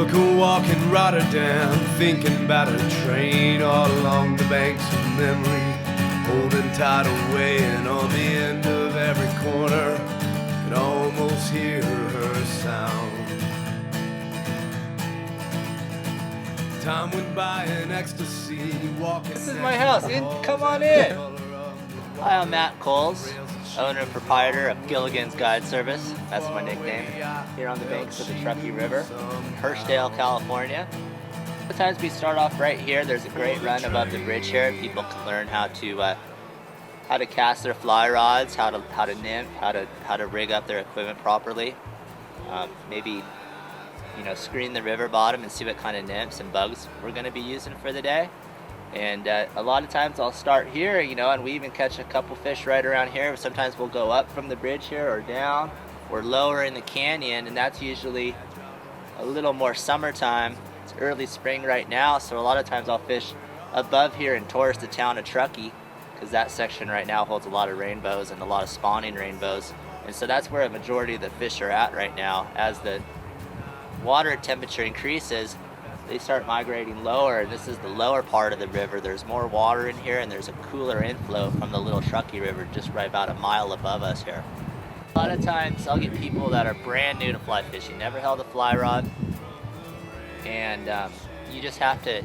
Took a walk in Rotterdam, thinking about a train all along the banks of memory, holding tight away, and on the end of every corner could almost hear her sound. Time went by in ecstasy, walking. This is my house. Come on in. Hi, I'm Matt Koles, owner and proprietor of Gilligan's Guide Service. That's my nickname. Here on the banks of the Truckee River, Hurstdale, California. Sometimes we start off right here. There's a great run above the bridge here. People can learn how to cast their fly rods, how to nymph, how to rig up their equipment properly. Maybe screen the river bottom and see what kind of nymphs and bugs we're going to be using for the day. And a lot of times I'll start here, and we even catch a couple fish right around here. Sometimes we'll go up from the bridge here or down or lower in the canyon, and that's usually a little more summertime. It's early spring right now, so a lot of times I'll fish above here and towards the town of Truckee, because that section right now holds a lot of rainbows and a lot of spawning rainbows. And so that's where a majority of the fish are at right now. As the water temperature increases, they start migrating lower, and this is the lower part of the river. There's more water in here, and there's a cooler inflow from the little Truckee River just right about a mile above us here. A lot of times I'll get people that are brand new to fly fishing, never held a fly rod, and you just have to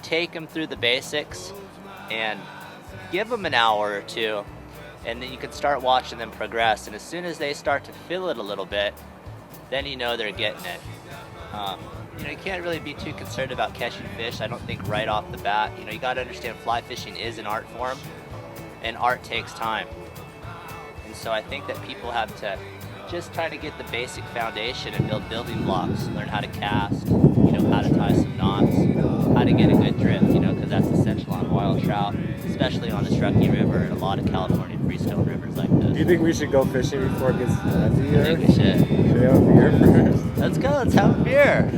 take them through the basics and give them an hour or two, and then you can start watching them progress. And as soon as they start to feel it a little bit, then they're getting it. You can't really be too concerned about catching fish, I don't think, right off the bat. You got to understand fly fishing is an art form, and art takes time. And so I think that people have to just try to get the basic foundation and build building blocks, learn how to cast, how to tie some knots, how to get a good drift, because that's essential on wild trout, especially on the Truckee River and a lot of California freestone rivers like this. Do you think we should go fishing before it gets messy here? I think we should. Should we have a beer first? Let's go, let's have a beer.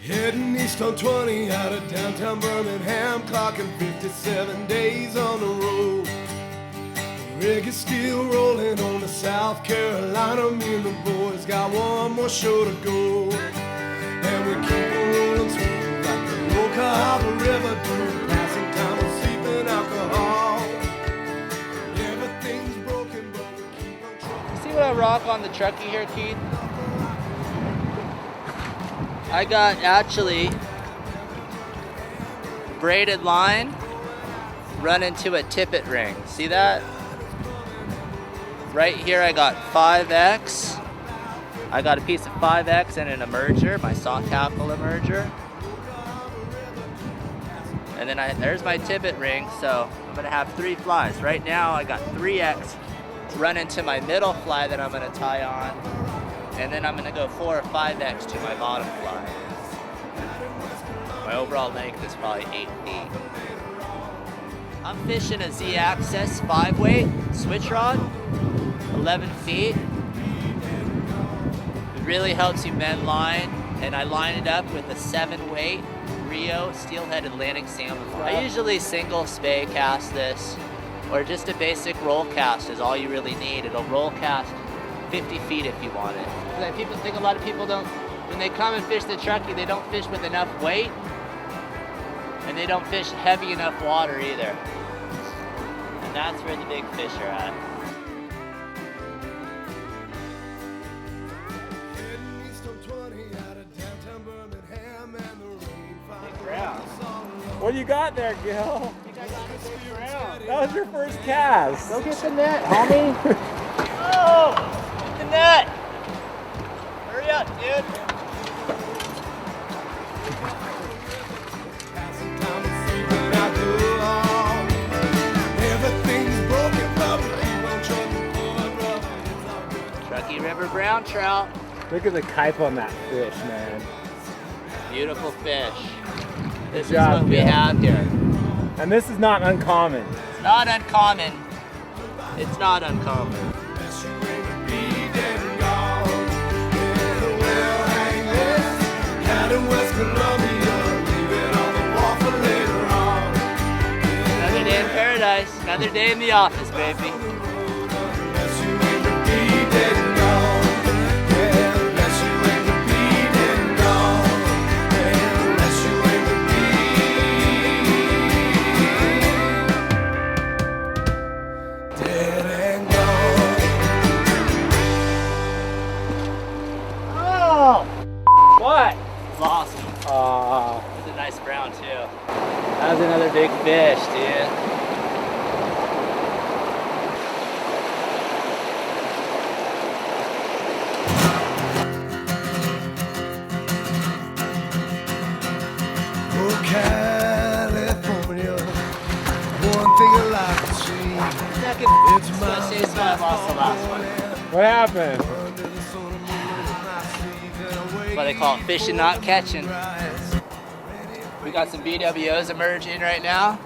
Heading east on 20 out of downtown Birmingham, clocking 57 days on the road. The rig is still rolling on to South Carolina. Me and the boys got one more show to go. And we keep on rolling smooth like the old Cahaba River do. Passing time with sleeping alcohol. Everything's broken, but we keep on trucking. See what I rock on the Truckee here, Keith? I got actually braided line run into a tippet ring. See that? Right here I got 5X. I got a piece of 5X and an emerger, my soft tackle emerger. And then there's my tippet ring, so I'm gonna have 3 flies. Right now I got 3X run into my middle fly that I'm gonna tie on, and then I'm gonna go 4 or 5X to my bottom fly. My overall length is probably 8 feet. I'm fishing a Z-Access 5-weight switch rod, 11 feet. It really helps you bend line, and I line it up with a 7-weight Rio steelhead Atlantic salmon fly. I usually single spay cast this, or just a basic roll cast is all you really need. It'll roll cast 50 feet if you want it. People think a lot of people don't, when they come and fish the Truckee, they don't fish with enough weight, and they don't fish heavy enough water either. And that's where the big fish are at. Big brown. What do you got there, Gil? I think I got a big brown. That was your first cast. Go get the net, homie. Oh, get the net. Hurry up, dude. Truckee River brown trout. Look at the kype on that fish, man. Beautiful fish. This is job, what we Gil. have here. And this is not uncommon. It's not uncommon. It's not uncommon. Another day in paradise. Another day in the office, baby. That was another big fish, dude. Oh, California, one thing I like to see. It's What happened? That's why they call it fishing, not catching. We got some BWOs emerging right now,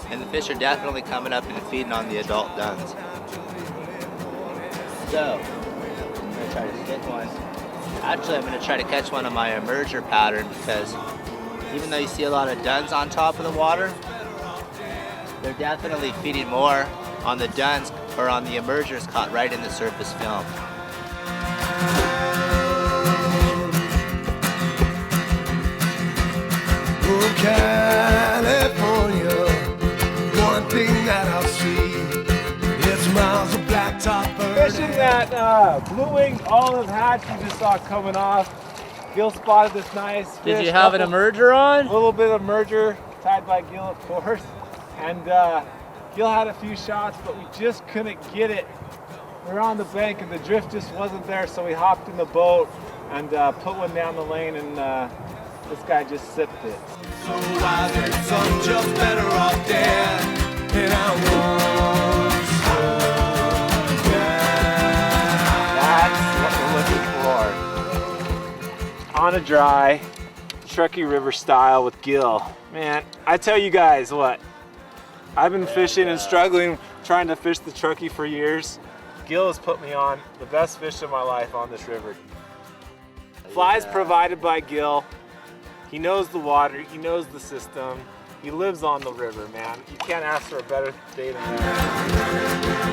and the fish are definitely coming up and feeding on the adult duns. So, I'm gonna try to stick one. Actually, I'm gonna try to catch one on my emerger pattern because even though you see a lot of duns on top of the water, they're definitely feeding more on the duns or on the emergers caught right in the surface film. Oh, California, one thing that I'll see is miles of blacktop bird. Fishing that blue-winged olive hatch you just saw coming off. Gil spotted this nice fish. Did you have an emerger on? A little bit of emerger tied by Gil, of course. And Gil had a few shots, but we just couldn't get it. We were on the bank and the drift just wasn't there, so we hopped in the boat and put one down the lane, and this guy just sipped it. So wise and some just better off dead. And I want some That's what we're looking for. On a dry, Truckee River style with Gil. Man, I tell you guys what, I've been fishing and struggling trying to fish the Truckee for years. Gil has put me on the best fish of my life on this river. Flies provided by Gil. He knows the water, he knows the system. He lives on the river, man. You can't ask for a better day than that.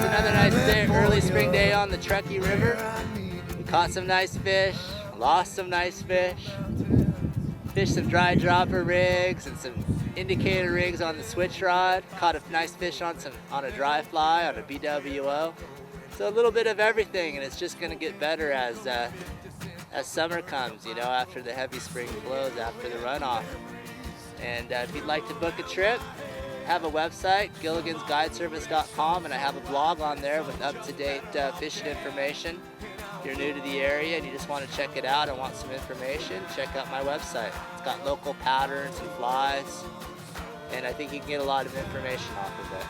Another nice day, early spring day on the Truckee River. We caught some nice fish, lost some nice fish, fished some dry dropper rigs and some indicator rigs on the switch rod. Caught a nice fish on a dry fly on a BWO. So a little bit of everything, and it's just going to get better as summer comes. You know, after the heavy spring flows, after the runoff. And if you'd like to book a trip, I have a website, gilligansguideservice.com, and I have a blog on there with up-to-date fishing information. If you're new to the area and you just want to check it out and want some information, check out my website. It's got local patterns and flies, and I think you can get a lot of information off of it.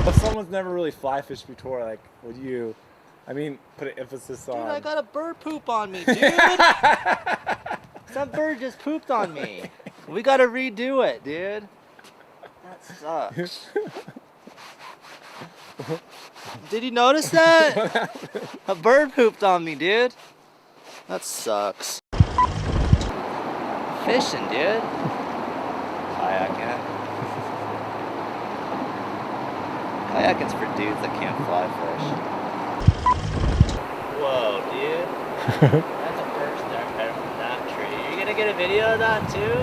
If someone's never really fly fished before, like, would you, put an emphasis on? Dude, I got a bird poop on me, dude. Some bird just pooped on me. We gotta redo it, dude. That sucks. Did you notice that? A bird pooped on me, dude. That sucks. Fishing, dude. Kayaking. Kayaking's for dudes that can't fly fish. Whoa, dude. That's a first there from that tree. Are you gonna get a video of that too?